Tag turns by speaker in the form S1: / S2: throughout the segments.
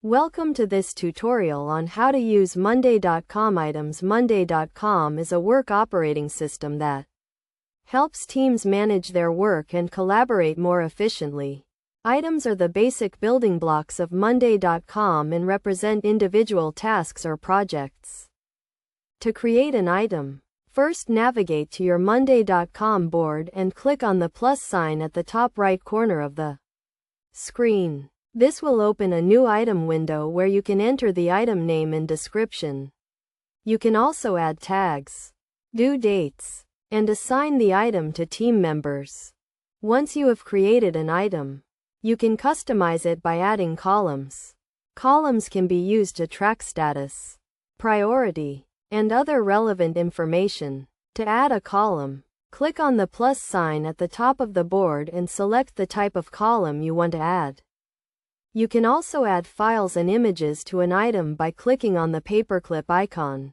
S1: Welcome to this tutorial on how to use Monday.com items. Monday.com is a work operating system that helps teams manage their work and collaborate more efficiently. Items are the basic building blocks of Monday.com and represent individual tasks or projects. To create an item, first navigate to your Monday.com board and click on the plus sign at the top right corner of the screen. This will open a new item window where you can enter the item name and description. You can also add tags, due dates, and assign the item to team members. Once you have created an item, you can customize it by adding columns. Columns can be used to track status, priority, and other relevant information. To add a column, click on the plus sign at the top of the board and select the type of column you want to add. You can also add files and images to an item by clicking on the paperclip icon.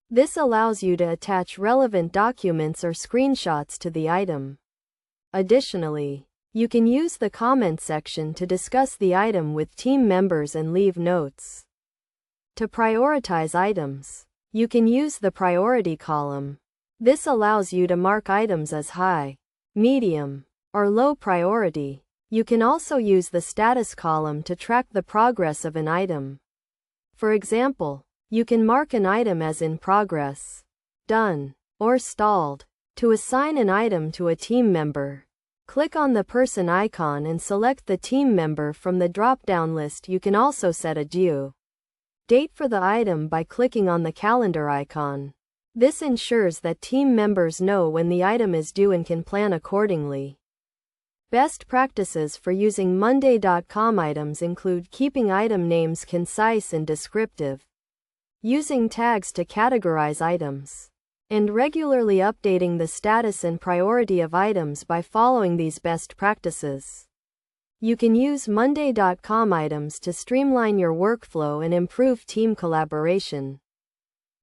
S1: This allows you to attach relevant documents or screenshots to the item. Additionally, you can use the comment section to discuss the item with team members and leave notes. To prioritize items, you can use the priority column. This allows you to mark items as high, medium, or low priority. You can also use the status column to track the progress of an item. For example, you can mark an item as in progress, done, or stalled. To assign an item to a team member, click on the person icon and select the team member from the drop-down list. You can also set a due date for the item by clicking on the calendar icon. This ensures that team members know when the item is due and can plan accordingly. Best practices for using Monday.com items include keeping item names concise and descriptive, using tags to categorize items, and regularly updating the status and priority of items by following these best practices. You can use Monday.com items to streamline your workflow and improve team collaboration.